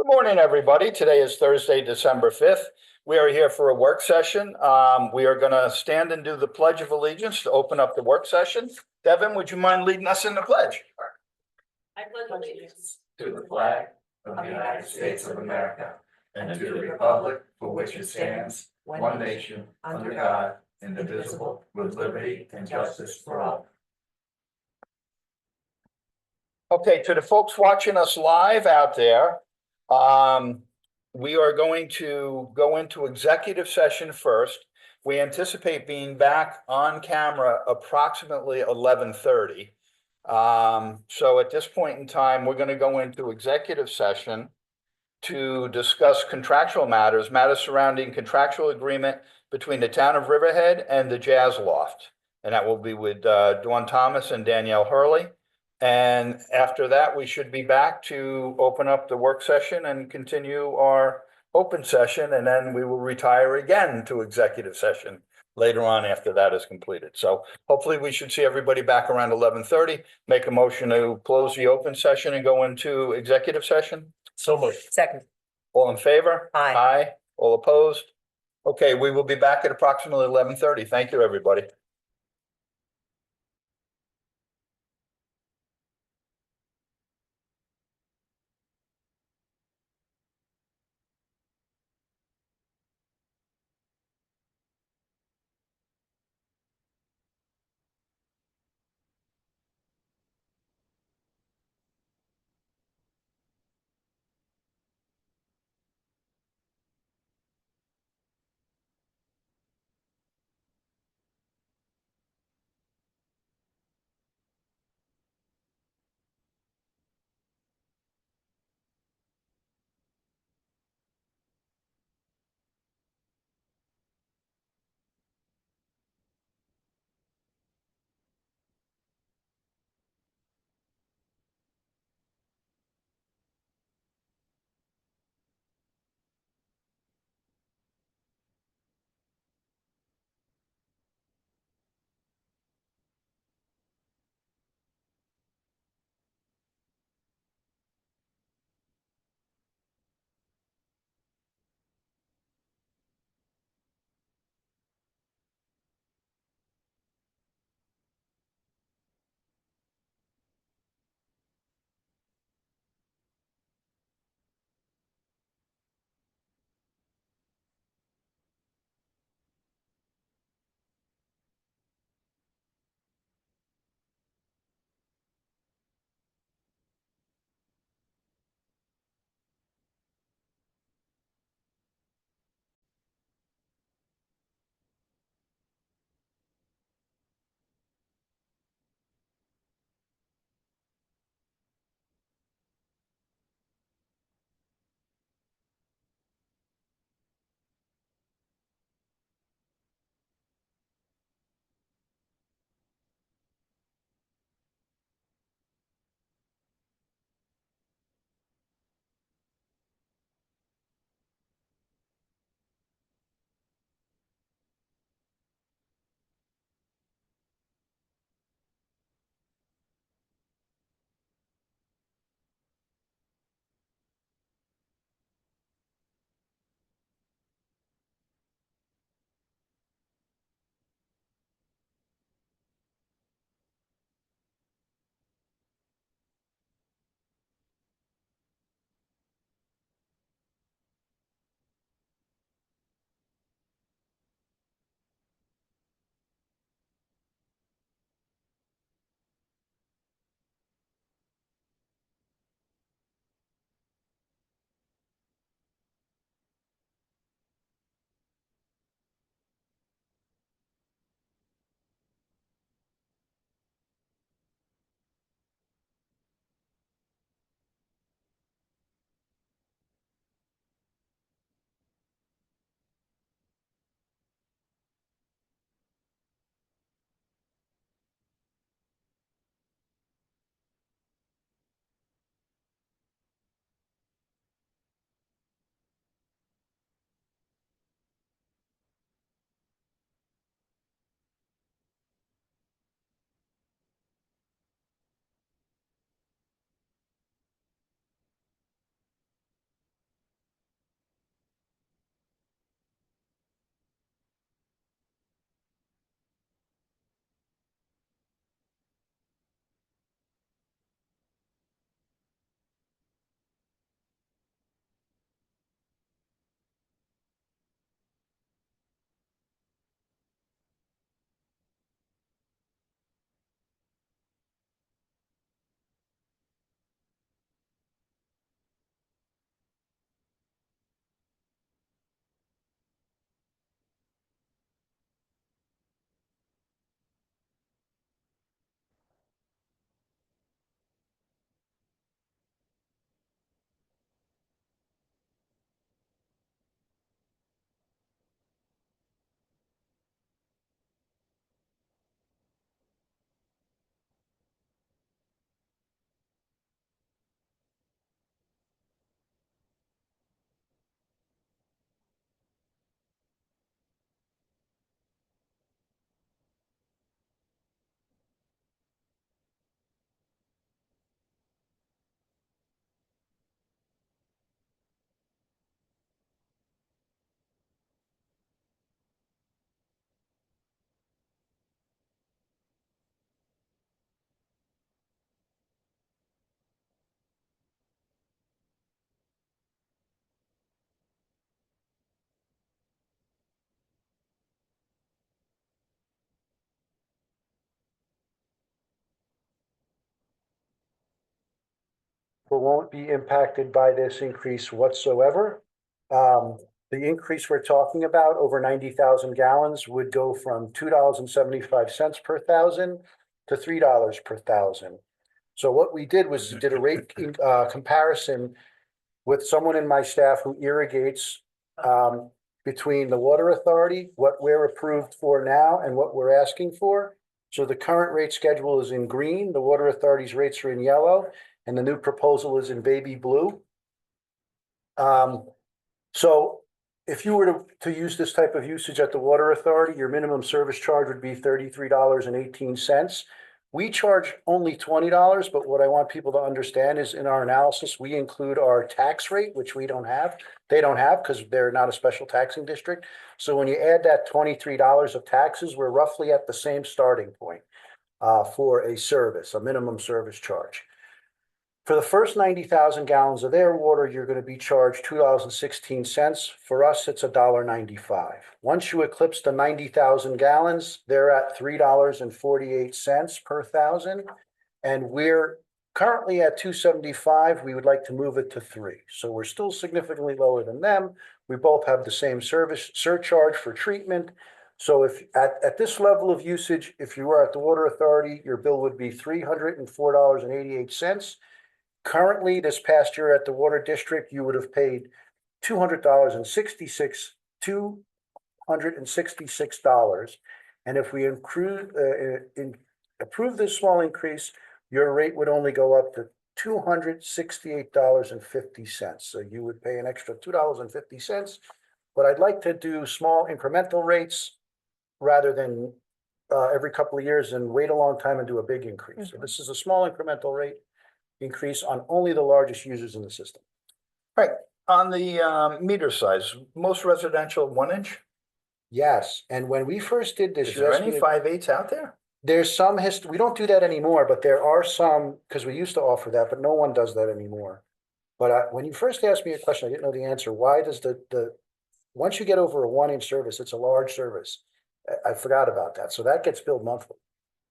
Good morning, everybody. Today is Thursday, December 5th. We are here for a work session. We are going to stand and do the Pledge of Allegiance to open up the work session. Devin, would you mind leading us in the pledge? I pledge allegiance to the flag of the United States of America and to the republic for which it stands, one nation, under God, indivisible, with liberty and justice for all. Okay, to the folks watching us live out there, we are going to go into executive session first. We anticipate being back on camera approximately 11:30. So at this point in time, we're going to go into executive session to discuss contractual matters surrounding contractual agreement between the Town of Riverhead and the Jazz Loft. And that will be with Dawn Thomas and Danielle Hurley. And after that, we should be back to open up the work session and continue our open session. And then we will retire again to executive session later on after that is completed. So hopefully we should see everybody back around 11:30. Make a motion to close the open session and go into executive session. So much. Second. All in favor? Aye. Aye. All opposed? Okay, we will be back at approximately 11:30. Thank you, everybody. won't be impacted by this increase whatsoever. The increase we're talking about, over 90,000 gallons, would go from $2.75 per thousand to $3 per thousand. So what we did was did a rate comparison with someone in my staff who irrigates between the water authority, what we're approved for now and what we're asking for. So the current rate schedule is in green, the water authority's rates are in yellow, and the new proposal is in baby blue. So if you were to use this type of usage at the water authority, your minimum service charge would be $33.18. We charge only $20, but what I want people to understand is in our analysis, we include our tax rate, which we don't have. They don't have because they're not a special taxing district. So when you add that $23 of taxes, we're roughly at the same starting point for a service, a minimum service charge. For the first 90,000 gallons of their water, you're going to be charged $2.16. For us, it's $1.95. Once you eclipse the 90,000 gallons, they're at $3.48 per thousand. And we're currently at $2.75. We would like to move it to $3. So we're still significantly lower than them. We both have the same service surcharge for treatment. So if at this level of usage, if you were at the water authority, your bill would be $304.88. Currently, this past year at the water district, you would have paid $266. And if we approve this small increase, your rate would only go up to $268.50. So you would pay an extra $2.50. But I'd like to do small incremental rates rather than every couple of years and wait a long time and do a big increase. So this is a small incremental rate increase on only the largest users in the system. Right, on the meter size, most residential 1 inch? Yes, and when we first did this, Is you there asked any me, 5/8 out there? there's some history, we don't do that anymore, but there are some, because we used to offer that, but no one does that anymore. But when you first asked me a question, I didn't know the answer. Why does once you get over a 1 inch service, it's a large service. I forgot about that. So that gets billed monthly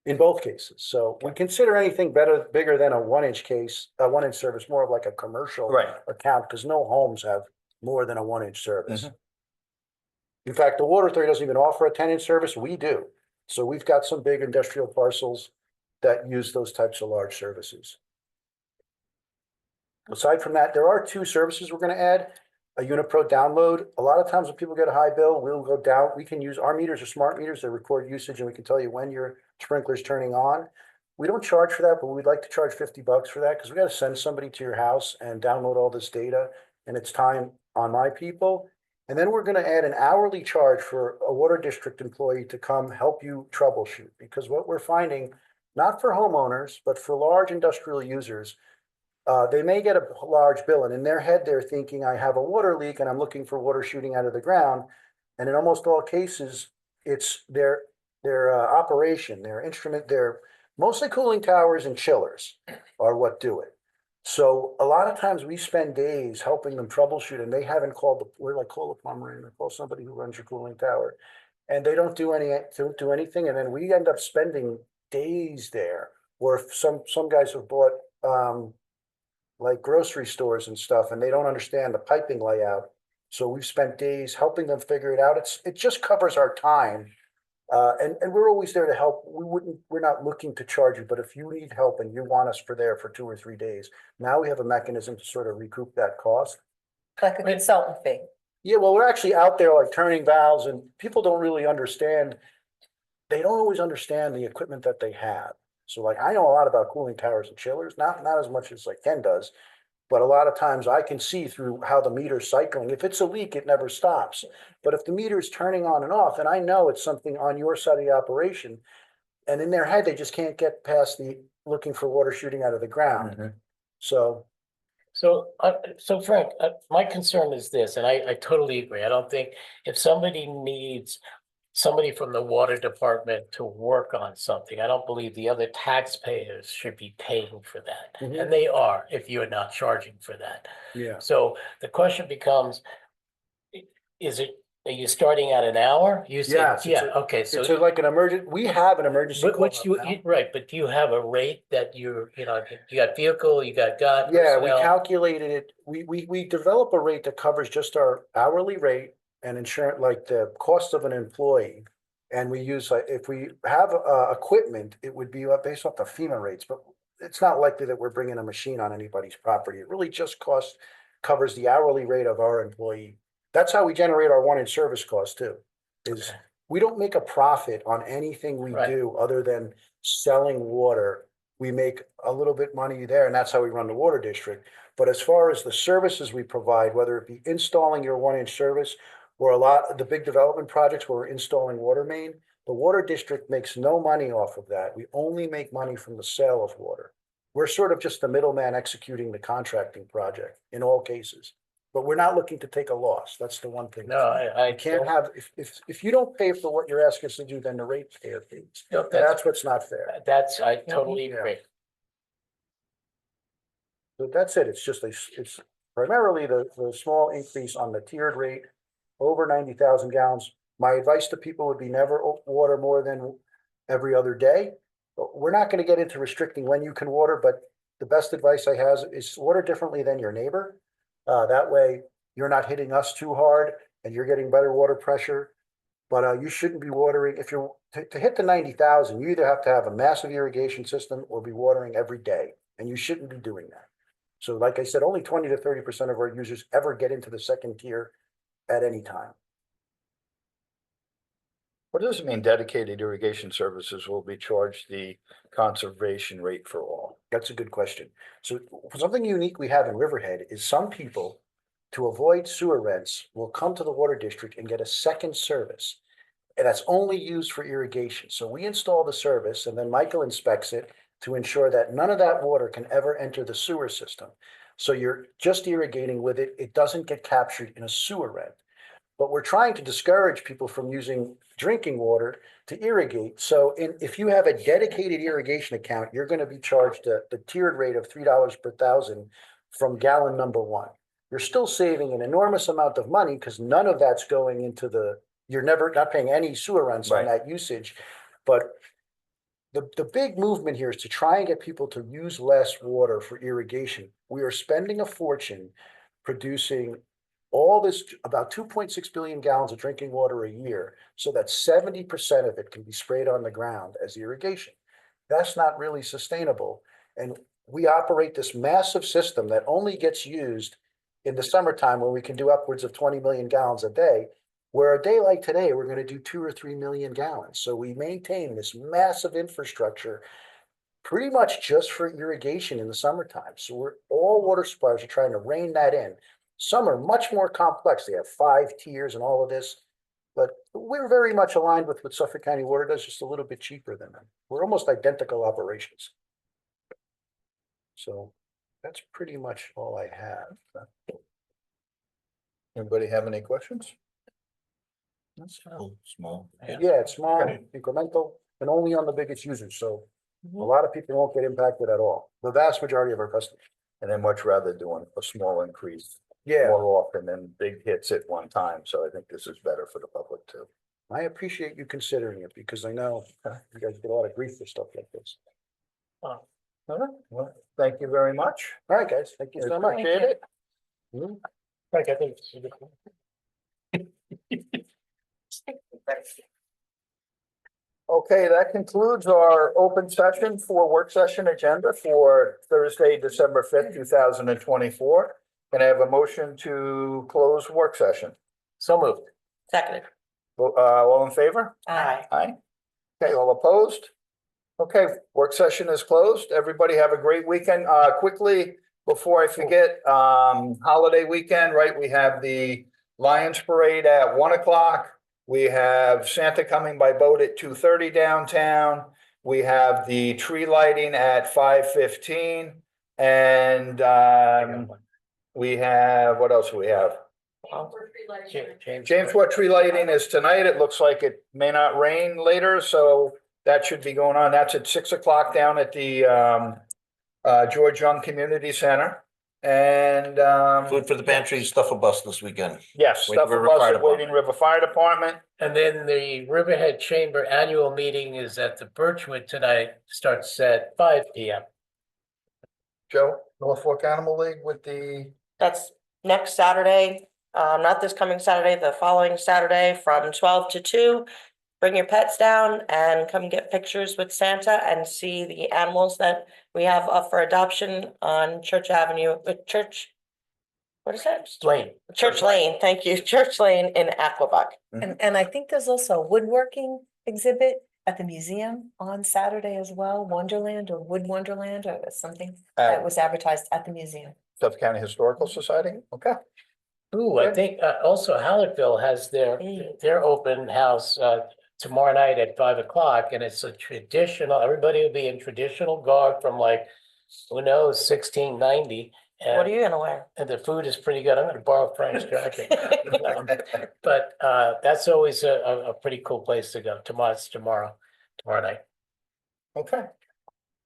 in both cases. So we consider anything bigger than a 1 inch case, a 1 inch service, more of like a commercial Right. account, because no homes have more than a 1 inch service. Mhm. In fact, the water authority doesn't even offer a 10 inch service. We do. So we've got some big industrial parcels that use those types of large services. Aside from that, there are 2 services we're going to add. A Unipro download. A lot of times when people get a high bill, we'll go down. We can use our meters are smart meters. They record usage and we can tell you when your sprinkler's turning on. We don't charge for that, but we'd like to charge $50 for that because we got to send somebody to your house and download all this data, and it's time on my people. And then we're going to add an hourly charge for a water district employee to come help you troubleshoot, because what we're finding, not for homeowners, but for large industrial users, they may get a large bill, and in their head, they're thinking, I have a water leak and I'm looking for water shooting out of the ground. And in almost all cases, it's their operation, their instrument, their mostly cooling towers and chillers are what do it. So a lot of times we spend days helping them troubleshoot, and they haven't called we're like, call a plumber and call somebody who runs your cooling tower, and they don't do anything. And then we end up spending days there, or if some guys have bought like grocery stores and stuff, and they don't understand the piping layout. So we've spent days helping them figure it out. It just covers our time. And we're always there to help. We're not looking to charge you, but if you need help and you want us there for 2 or 3 days, now we have a mechanism to sort of recoup that cost. Like a consultant fee. Yeah, well, we're actually out there like turning valves, and people don't really understand. They don't always understand the equipment that they have. So like, I know a lot about cooling towers and chillers, not as much as like Ken does, but a lot of times I can see through how the meter's cycling. If it's a leak, it never stops. But if the meter is turning on and off, and I know it's something on your side of the operation, and in their head, they just can't get past the looking for water shooting out of the ground. Mhm. So So Frank, my concern is this, and I totally agree. I don't think if somebody needs somebody from the water department to work on something, I don't believe the other taxpayers should be paying for that. Mhm. And they are, if you're not charging for that. yeah, So the question becomes, is it Are you starting at an hour? You said, Yes, it's yeah, okay, so. It's like an emergent, we have an emergency. But call which out you, now. right, but do you have a rate that you know, you got vehicle, you got Yeah, we personnel? calculated it, we develop a rate that covers just our hourly rate and insurance, like the cost of an employee. And we use, like, if we have, equipment, it would be based off the FEMA rates, but it's not likely that we're bringing a machine on anybody's property. It really just covers the hourly rate of our employee. That's how we generate our one in service cost too, is Okay. we don't make a profit on anything we Right. do other than selling water. We make a little bit money there, and that's how we run the water district. But as far as the services we provide, whether it be installing your one inch service or a lot of the big development projects where we're installing water main, the water district makes no money off of that. We only make money from the sale of water. We're sort of just the middleman executing the contracting project in all cases. But we're not looking to take a loss. That's the one thing. No, I You can't have, if you don't pay for what you're asking us to do, then the ratepayer pays. No, And that's, that's what's not fair. I totally Yeah. agree. So that's it. It's just it's primarily the small increase on the tiered rate over 90,000 gallons. My advice to people would be never water more than every other day. But we're not going to get into restricting when you can water, but the best advice I have is water differently than your neighbor. That way you're not hitting us too hard and you're getting better water pressure. But you shouldn't be watering, if you're, to hit the 90,000, you either have to have a massive irrigation system or be watering every day, and you shouldn't be doing that. So like I said, only 20 to 30% of our users ever get into the second tier at any time. What does it mean dedicated irrigation services will be charged the conservation rate for all? That's a good question. So something unique we have in Riverhead is some people, to avoid sewer rents, will come to the water district and get a second service. And that's only used for irrigation. So we install the service and then Michael inspects it to ensure that none of that water can ever enter the sewer system. So you're just irrigating with it. It doesn't get captured in a sewer rent. But we're trying to discourage people from using drinking water to irrigate. So if you have a dedicated irrigation account, you're going to be charged the tiered rate of $3 per thousand from gallon number one. You're still saving an enormous amount of money because none of that's going into you're not paying any sewer rents on that usage. But the big movement here is to try and get people to use less water for irrigation. We are spending a fortune producing all this, about 2.6 billion gallons of drinking water a year, so that 70% of it can be sprayed on the ground as irrigation. That's not really sustainable. And we operate this massive system that only gets used in the summertime when we can do upwards of 20 million gallons a day, where a day like today, we're going to do 2 or 3 million gallons. So we maintain this massive infrastructure pretty much just for irrigation in the summertime. So all water suppliers are trying to rein that in. Some are much more complex. They have 5 tiers and all of this, but we're very much aligned with what Suffolk County Water does, just a little bit cheaper than them. We're almost identical operations. So that's pretty much all I have. Anybody have any questions? That's small. Yeah, it's small, incremental, and only on the biggest users. So a lot of people won't get impacted at all. The vast majority of our customers. And then much rather doing a small increase Yeah, more often than big hits at one time. So I think this is better for the public too. I appreciate you considering it because I know you guys get a lot of grief for stuff like this. All right, well, thank you very much. All right, guys, thank you so much. Appreciate it. Frank, I think this is good. Okay, that concludes our open session for work session agenda for Thursday, December 5th, 2024. Can I have a motion to close work session? So moved. Seconded. All in favor? Aye. Aye. Okay, all opposed? Okay, work session is closed. Everybody have a great weekend. Quickly, before I forget, holiday weekend, right? We have the Lions Parade at 1 o'clock. We have Santa coming by boat at 2:30 downtown. We have the tree lighting at 5:15. And we have, what else do we have? James, what tree lighting is tonight? It looks like it may not rain later, so that should be going on. That's at 6 o'clock down at the George Young Community Center. And, Food for the pantry, stuff a bus this weekend. yes, Wading stuff for River bus Fire at Wading River Fire Department. And then the Riverhead Chamber Annual Meeting is at the Birchwood tonight, starts at 5 p.m. Joe, Norfolk Animal League with the, That's next Saturday, not this coming Saturday, the following Saturday from 12 to 2. Bring your pets down and come get pictures with Santa and see the animals that we have up for adoption on Church Avenue, what is that? Lane. Church Lane, thank you, Church Lane in Aquabuck. And I think there's also a woodworking exhibit at the museum on Saturday as well, Wonderland or Wood Wonderland or something that was advertised at the museum. Suffolk County Historical Society, okay. Ooh, I think also Hallettville has their open house tomorrow night at 5 o'clock, and it's a traditional, everybody will be in traditional garb from like, who knows, 1690. What are you gonna wear? And the food is pretty good. I'm gonna borrow Frank's jacket. But that's always a pretty cool place to go. Tomorrow night. Okay.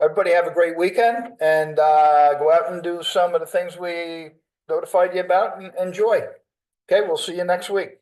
Everybody have a great weekend and go out and do some of the things we notified you about and enjoy. Okay, we'll see you next week.